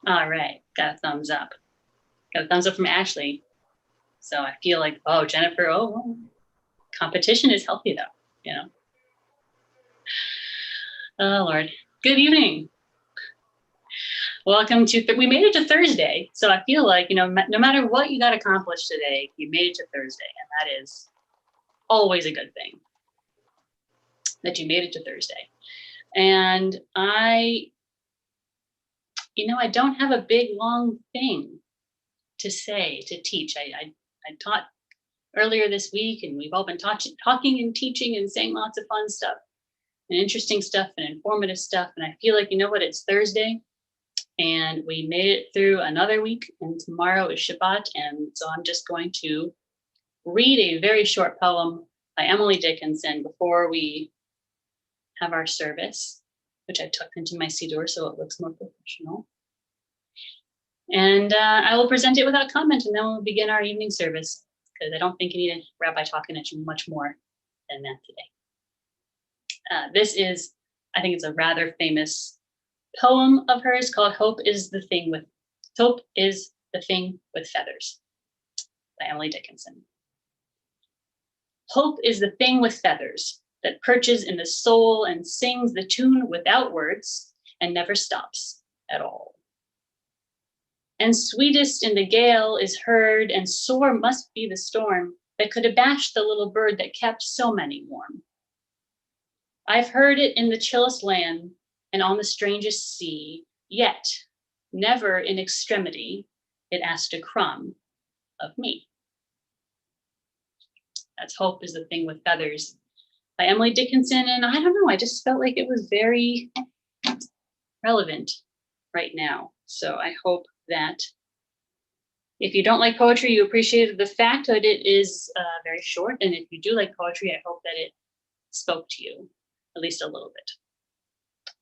All right, got a thumbs up. Got a thumbs up from Ashley. So I feel like, oh, Jennifer, well, competition is healthy though, you know. Oh, Lord. Good evening. Welcome to, we made it to Thursday. So I feel like, no matter what you got accomplished today, you made it to Thursday. And that is always a good thing that you made it to Thursday. And I don't have a big, long thing to say, to teach. I taught earlier this week, and we've all been talking and teaching and saying lots of fun stuff and interesting stuff and informative stuff. And I feel like, it's Thursday and we made it through another week, and tomorrow is Shabbat. And so I'm just going to read a very short poem by Emily Dickinson before we have our service, which I tucked into my siddur so it looks more professional. And I will present it without comment, and then we'll begin our evening service, because I don't think you need a rabbi talking at you much more than that today. This is, I think it's a rather famous poem of hers called Hope is the Thing with Feathers by Emily Dickinson. Hope is the thing with feathers that perches in the soul and sings the tune without words and never stops at all. And sweetest in the gale is heard, and sore must be the storm that could abash the little bird that kept so many warm. I've heard it in the chillest land and on the strangest sea, yet never in extremity it asked a crumb of me. That's Hope is the Thing with Feathers by Emily Dickinson. And I don't know, I just felt like it was very relevant right now. So I hope that if you don't like poetry, you appreciated the fact that it is very short. And if you do like poetry, I hope that it spoke to you at least a little bit.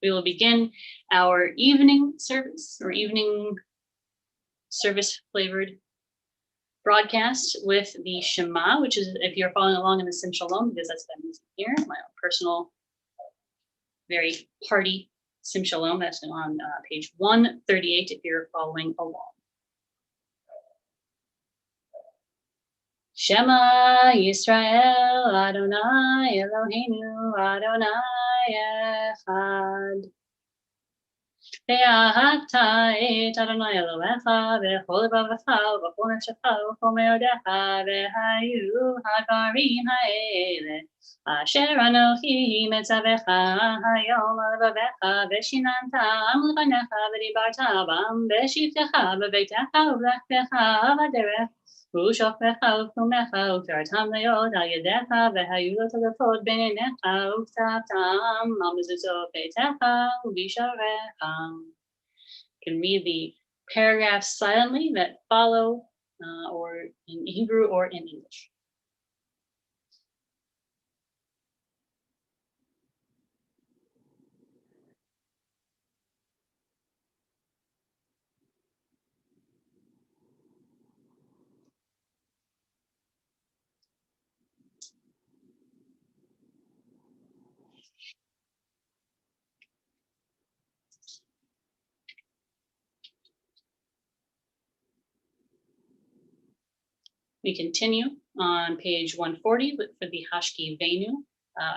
We will begin our evening service, or evening service flavored broadcast, with the Shema, which is, if you're following along in the Sim Shalom, because that's what I'm using here, my own personal, very hearty Sim Shalom. That's on page 138 if you're following along. Shema Yisrael, Adonai Eloheinu, Adonai Echad. Ve'ahavta et Adonai Elohecha v'chol levavecha v'chol nefshecha v'chol me'odecha v'hayu ha'dvarim ha'ele asher anochi metzavecha hayom al levavecha v'shinantam lefanecha v'dibarta bam v'shivtecha b'beitecha u'v'lechtecha v'derech ושופך ופומך וקראתם להיות על ידיך והיו לו תגפות בין עיניך וכתבתם על מזוזות ביתך ובשעריך. You can read the paragraphs silently that follow, or in Hebrew or in English. We continue on page 140 for the Hashki Venu,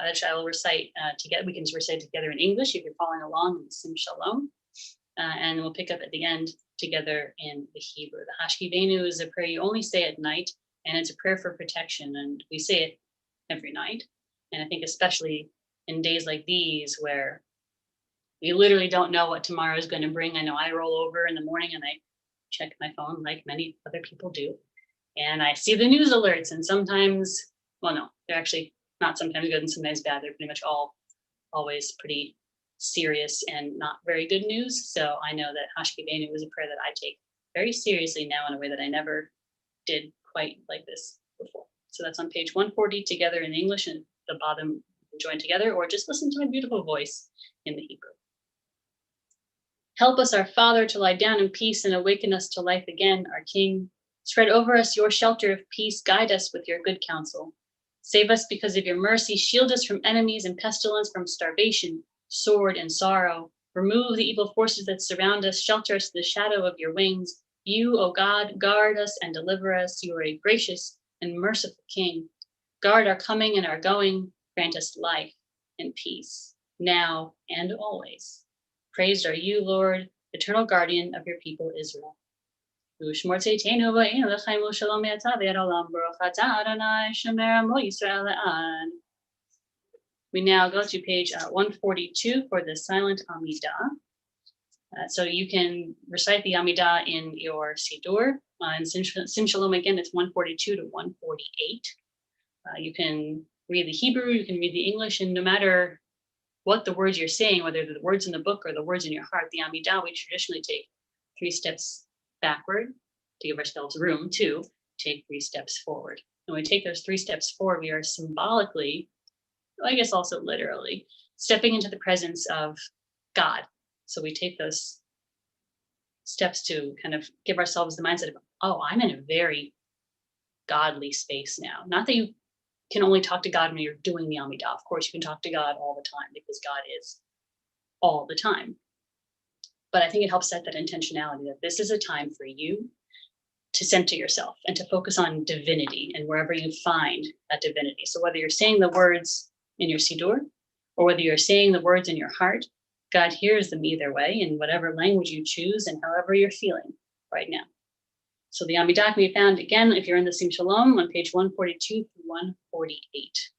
which I will recite together. We can recite together in English if you're following along in Sim Shalom, and we'll pick up at the end together in the Hebrew. The Hashki Venu is a prayer you only say at night, and it's a prayer for protection, and we say it every night. And I think especially in days like these where we literally don't know what tomorrow is going to bring. I know I roll over in the morning and I check my phone like many other people do. And I see the news alerts, and sometimes, well, no, they're actually not sometimes good and sometimes bad. They're pretty much always pretty serious and not very good news. So I know that Hashki Benu is a prayer that I take very seriously now in a way that I never did quite like this before. So that's on page 140 together in English, and the bottom join together, or just listen to my beautiful voice in the Hebrew. Help us, our Father, to lie down in peace and awaken us to life again, our King. Spread over us your shelter of peace. Guide us with your good counsel. Save us because of your mercy. Shield us from enemies and pestilence, from starvation, sword, and sorrow. Remove the evil forces that surround us. Shelter us in the shadow of your wings. You, O God, guard us and deliver us. You are a gracious and merciful King. Guard our coming and our going. Grant us life and peace, now and always. Praised are you, Lord, eternal guardian of your people Israel. We now go to page 142 for the silent Amidah. So you can recite the Amidah in your Siddur. In Sim Shalom, again, it's 142 to 148. You can read the Hebrew, you can read the English, and no matter what the words you're saying, whether they're the words in the book or the words in your heart, the Amidah, we traditionally take 3 steps backward to give ourselves room to take 3 steps forward. When we take those 3 steps forward, we are symbolically, I guess also literally, stepping into the presence of God. So we take those steps to kind of give ourselves the mindset of, oh, I'm in a very godly space now. Not that you can only talk to God when you're doing the Amidah. Of course, you can talk to God all the time because God is all the time. But I think it helps set that intentionality that this is a time for you to center yourself and to focus on divinity and wherever you find that divinity. So whether you're saying the words in your Siddur or whether you're saying the words in your heart, God hears them either way in whatever language you choose and however you're feeling right now. So the Amidah can be found, again, if you're in the Sim Shalom, on page 142 through 148.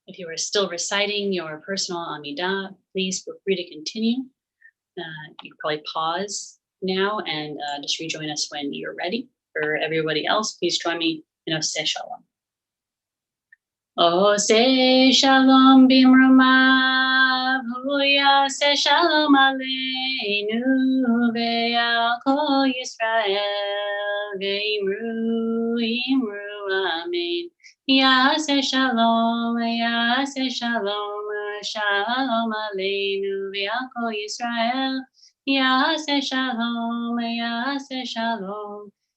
If you are still reciting your personal Amidah, please feel free to continue. You can probably pause now and just rejoin us when you're ready. For everybody else, please join me in Oseh Shalom. Oseh Shalom bimrumav, Yaseh Shalom aleinu ve'al kol Yisrael, ve'imru amen. Yaseh Shalom Shalom aleinu ve'al kol Yisrael. Yaseh Shalom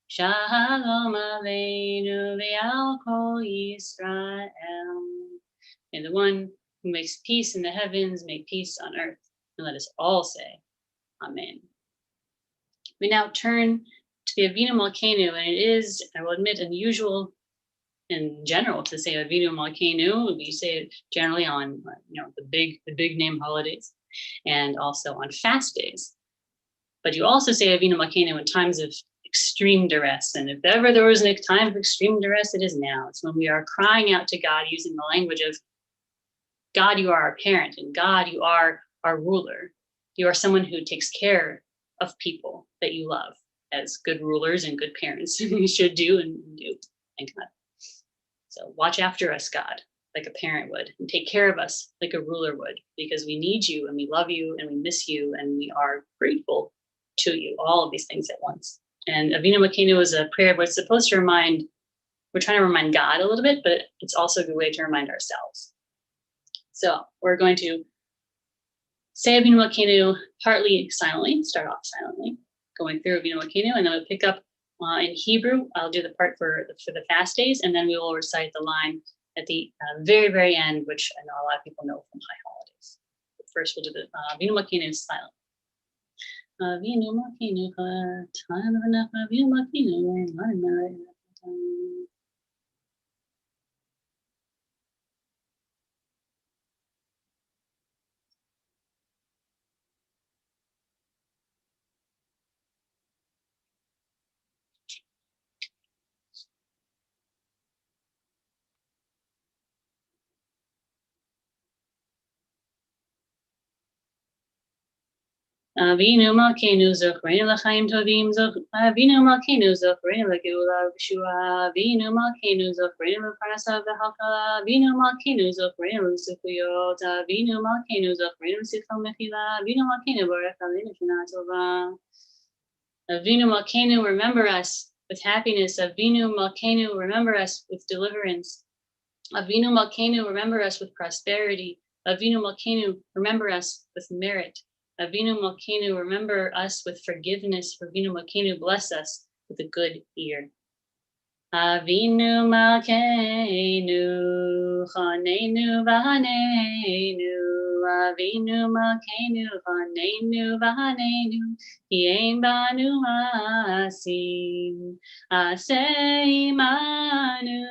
Shalom aleinu ve'al kol Yisrael. May the one who makes peace in the heavens make peace on earth. And let us all say, Amen. We now turn to the Avinu Malkeinu, and it is, I will admit, unusual in general to say Avinu Malkeinu. We say it generally on the big name holidays and also on fast days. But you also say Avinu Malkeinu in times of extreme duress. And if ever there was a time of extreme duress, it is now. It's when we are crying out to God using the language of, God, you are our parent, and God, you are our ruler. You are someone who takes care of people that you love, as good rulers and good parents should do and do. Thank God. So watch after us, God. like a parent would, and take care of us like a ruler would, because we need you and we love you and we miss you and we are grateful to you, all of these things at once. And Avinu Malkeinu is a prayer where it's supposed to we're trying to remind God a little bit, but it's also a good way to remind ourselves. So we're going to say Avinu Malkeinu partly silently, start off silently, going through Avinu Malkeinu, and then we'll pick up in Hebrew. I'll do the part for the fast days, and then we will recite the line at the very, very end, which I know a lot of people know from high holidays. But first, we'll do the Avinu Malkeinu silent. Avinu Malkeinu, Avinu Malkeinu, Avinu Malkeinu zochreinu l'chaim tovim, Avinu Malkeinu zochreinu l'geula v'shua, Avinu Malkeinu zochreinu l'parnasa v'halka, Avinu Malkeinu zochreinu l'sukuyot, Avinu Malkeinu zochreinu l'sichel mechila, Avinu Malkeinu borech aleinu shana tova. Avinu Malkeinu, remember us with happiness. Avinu Malkeinu, remember us with deliverance. Avinu Malkeinu, remember us with prosperity. Avinu Malkeinu, remember us with merit. Avinu Malkeinu, remember us with forgiveness. Avinu Malkeinu, bless us with a good ear. Avinu Malkeinu, Chanenu v'Hanenu. Avinu Malkeinu, Chanenu v'Hanenu. Yein banu asim, aseh imanu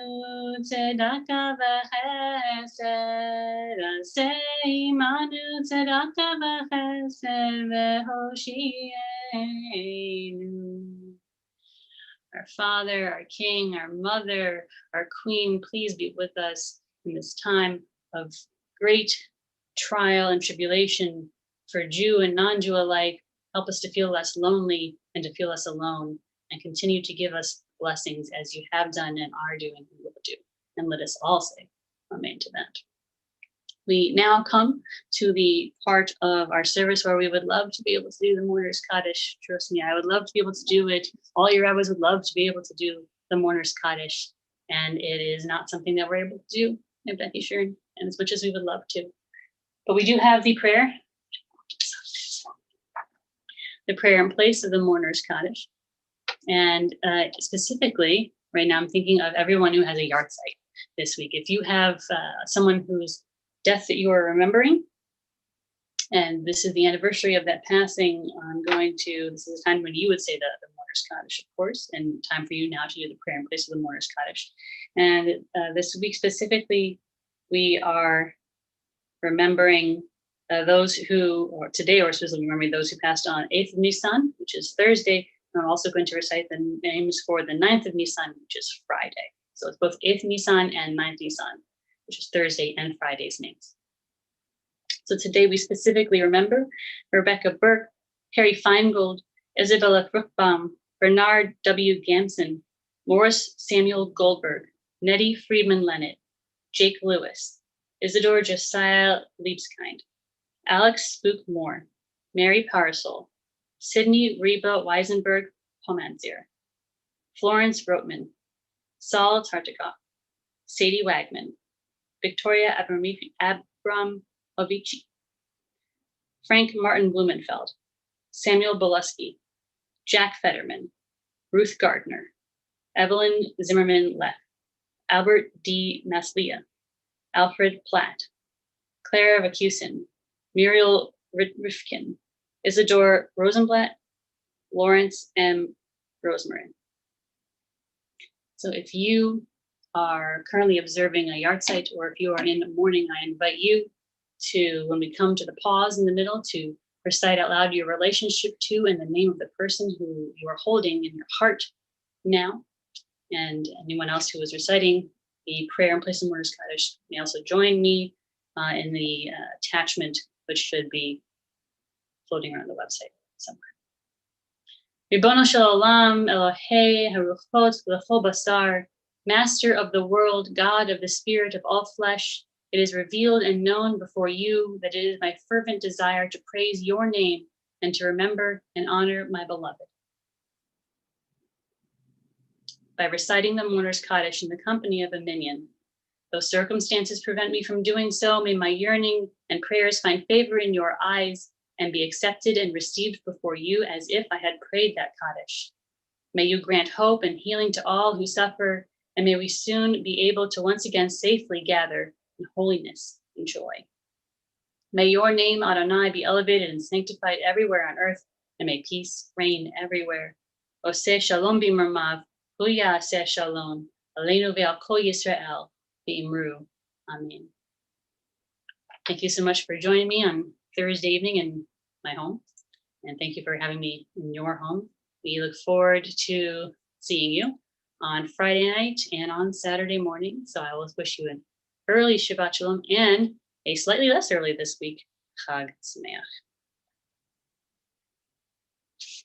tzedakah v'chesed, aseh imanu tzedakah v'chesed v'hoshienu. Our Father, our King, our Mother, our Queen, please be with us in this time of great trial and tribulation for Jew and non-Jew alike. Help us to feel less lonely and to feel less alone, and continue to give us blessings as you have done and are doing and will do. And let us all say amen to that. We now come to the part of our service where we would love to be able to do the Mourner's Kaddish. Trust me, I would love to be able to do it. All your rabbis would love to be able to do the Mourner's Kaddish, and it is not something that we're able to do in Beth Yeshurun, and as much as we would love to. But we do have the prayer in place of the Mourner's Kaddish. And specifically, right now, I'm thinking of everyone who has a yard site this week. If you have someone whose death that you are remembering, and this is the anniversary of that passing, this is a time when you would say the Mourner's Kaddish, of course, and time for you now to do the prayer in place of the Mourner's Kaddish. And this week specifically, we are remembering those who, or today we're specifically remembering those who passed on 8th of Nisan, which is Thursday. And I'm also going to recite the names for the 9th of Nisan, which is Friday. So it's both 8th Nisan and 9th Nisan, which is Thursday and Friday's names. So today we specifically remember Rebecca Burke, Harry Feingold, Isabella Fruchtbaum, Bernard W. Gamson, Morris Samuel Goldberg, Nettie Friedman Lennett, Jake Lewis, Isidore Josiah Liebskind, Alex Spook Moore, Mary Parasol, Sydney Reba Weisenberg Pomanzier, Florence Rotman, Saul Tartikoff, Sadie Wagman, Victoria Abramovici, Frank Martin Blumenfeld, Samuel Bolusky, Jack Fetterman, Ruth Gardner, Evelyn Zimmerman Leff, Albert D. Maslia, Alfred Platt, Claire Vacusin, Muriel Rifkin, Isidore Rosenblatt, Lawrence M. Rosemarin. So if you are currently observing a yard site, or if you are in mourning, I invite you to, when we come to the pause in the middle, to recite out loud your relationship to and the name of the person who you are holding in your heart now. And anyone else who is reciting the prayer in place of Mourner's Kaddish may also join me in the attachment, which should be floating around the website somewhere. Ribono shel olam, Elohei haruchot v'chol basar, Master of the world, God of the spirit of all flesh, it is revealed and known before you that it is my fervent desire to praise your name and to remember and honor my beloved. By reciting the mourner's Kaddish in the company of a minyan. Though circumstances prevent me from doing so, may my yearning and prayers find favor in your eyes and be accepted and received before you as if I had prayed that Kaddish. May you grant hope and healing to all who suffer, and may we soon be able to once again safely gather in holiness and joy. May your name, Adonai, be elevated and sanctified everywhere on earth, and may peace reign everywhere. Oseh shalom b'mermav, hu ya'aseh shalom, aleinu ve'al kol Yisrael, v'imru. Amen. Thank you so much for joining me on Thursday evening in my home, and thank you for having me in your home. We look forward to seeing you on Friday night and on Saturday morning. So I will wish you an early Shabbat Shalom and a slightly less early this week, Chag Sameach.